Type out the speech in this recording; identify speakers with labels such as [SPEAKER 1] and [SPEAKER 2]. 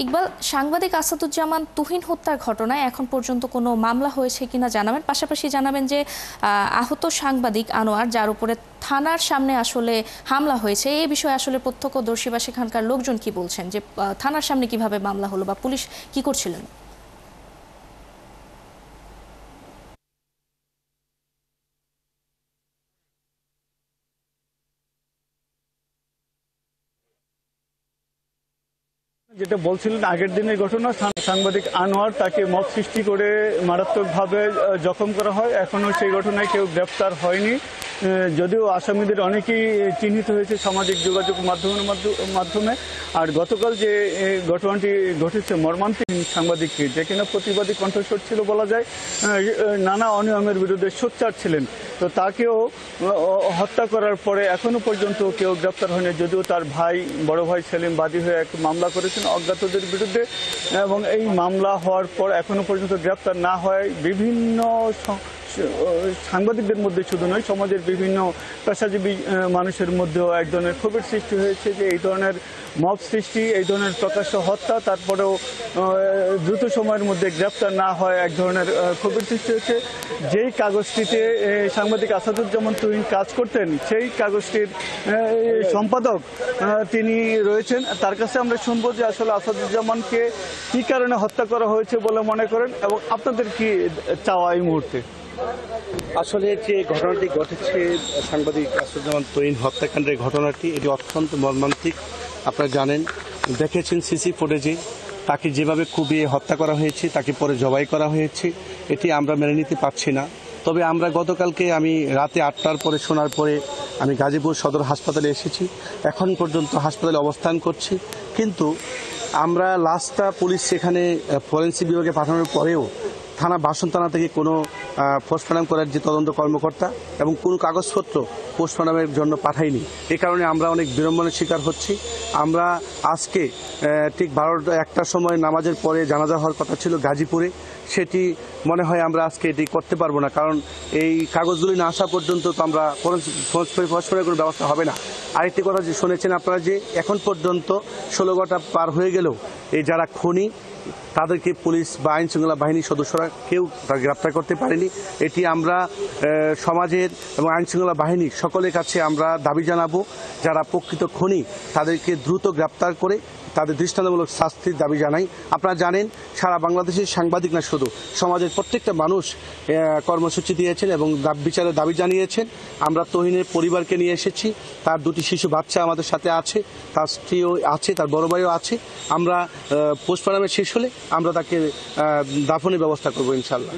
[SPEAKER 1] ইকবাল, সাংবাদিক আসাদুজ্জামান তুহিন হত্যার ঘটনায় এখন পর্যন্ত কোনো মামলা হয়েছে কিনা জানাবেন, পাশাপাশি জানাবেন যে আহত সাংবাদিক আনোয়ার, যার উপরে থানার সামনে আসলে হামলা হয়েছে, এই বিষয়ে আসলে প্রত্যক্ষদর্শী বা সেখানকার লোকজন কি বলছেন, যে থানার সামনে কিভাবে মামলা হলো বা পুলিশ কি করছিলেন?
[SPEAKER 2] যেটা বলছিলেন আগের দিনের ঘটনা, সাংবাদিক আনোয়ার তাকে মব সৃষ্টি করে মারাত্মকভাবে জখম করা হয়। এখনো সেই ঘটনায় কেউ গ্রেপ্তার হয়নি, যদিও আসামিদের অনেকেই চিহ্নিত হয়েছে সামাজিক যোগাযোগ মাধ্যমে। আর গতকাল যে ঘটনাটি ঘটেছে মর্মান্তিক সাংবাদিককে, যে কিনা প্রতিবাদী কণ্ঠস্বর ছিল বলা যায়, নানা অনিয়মের বিরুদ্ধে সোচ্চার ছিলেন, তো তাকেও হত্যা করার পরে এখনো পর্যন্ত কেউ গ্রেপ্তার হয়নি। যদিও তার বড় ভাই সেলিম বাদী হয়ে এক মামলা করেছেন অজ্ঞাতদের বিরুদ্ধে, এবং এই মামলা হওয়ার পর এখনো পর্যন্ত গ্রেপ্তার না হয় বিভিন্ন সাংবাদিকদের মধ্যে শুধু নয়, সমাজের বিভিন্ন পেশাজীবী মানুষের মধ্যেও এক ধরনের ক্ষোভের সৃষ্টি হয়েছে যে এই ধরনের মব সৃষ্টি, এই ধরনের প্রকাশ্য হত্যা, তারপরেও দ্রুত সময়ের মধ্যে গ্রেপ্তার না হয় এক ধরনের ক্ষোভের সৃষ্টি হয়েছে। যেই কাগজটিতে সাংবাদিক আসাদুজ্জামান তুহিন কাজ করতেন, সেই কাগজটির সম্পাদক তিনি রয়েছেন। তার কাছে আমরা শুনবো যে আসলে আসাদুজ্জামানকে কি কারণে হত্যা করা হয়েছে বলে মনে করেন, এবং আপনাদের কি চাওয়া এই মুহূর্তে?
[SPEAKER 3] আসলে যে ঘটনাটি ঘটেছে, সাংবাদিক আসাদুজ্জামান তুহিন হত্যাকাণ্ডের ঘটনাটি, এটি অত্যন্ত মর্মান্তিক। আপনারা জানেন, দেখেছেন সিসি ফুটেজে তাকে যেভাবে কুপিয়ে হত্যা করা হয়েছে, তাকে পরে জবাই করা হয়েছে, এটি আমরা মেনে নিতে পারছি না। তবে আমরা গতকালকে আমি রাতে 8টার পরে শোনার পরে আমি গাজীপুর সদর হাসপাতালে এসেছি, এখন পর্যন্ত হাসপাতালে অবস্থান করছি। কিন্তু আমরা লাশটা পুলিশ সেখানে ফরেন্সিক বিভাগে পাঠানোর পরেও বাসন থানা থেকে কোনো পোস্টমর্টম করার যে তদন্ত কর্মকর্তা এবং কোনো কাগজপত্র পোস্টমর্টমের জন্য পাঠায়নি। এই কারণে আমরা অনেক বিড়ম্বনার শিকার হচ্ছি। আমরা আজকে ঠিক 1টার সময় নামাজের পরে জানাজা হওয়ার কথা ছিল গাজীপুরে, সেটি মনে হয় আমরা আজকে এটি করতে পারবো না, কারণ এই কাগজগুলি না আসা পর্যন্ত তো আমরা পোস্টমর্টমের কোনো ব্যবস্থা হবে না। আরেকটি কথা যে শুনেছেন আপনারা, যে এখন পর্যন্ত 16 ঘন্টা পার হয়ে গেলেও এই যারা খুনি তাদেরকে পুলিশ বা আইন শৃঙ্খলা বাহিনীর সদস্যরা কেউ গ্রেপ্তার করতে পারেনি। এটি আমরা সমাজের এবং আইন শৃঙ্খলা বাহিনী সকলের কাছে আমরা দাবি জানাবো, যারা প্রকৃত খুনি তাদেরকে দ্রুত গ্রেপ্তার করে তাদের দৃষ্টান্তমূলক শাস্তির দাবি জানাই। আপনারা জানেন, সারা বাংলাদেশের সাংবাদিক না, শুধু সমাজের প্রত্যেকটা মানুষ কর্মসূচি দিয়েছেন এবং বিচারের দাবি জানিয়েছেন। আমরা তুহিনের পরিবারকে নিয়ে এসেছি, তার 2টি শিশু বাচ্চা আমাদের সাথে আছে, তার স্ত্রীও আছে, তার বড় ভাইও আছে। আমরা পোস্টমর্টমের শেষ হলে আমরা তাকে দাফনের ব্যবস্থা করবো ইনশাল্লাহ।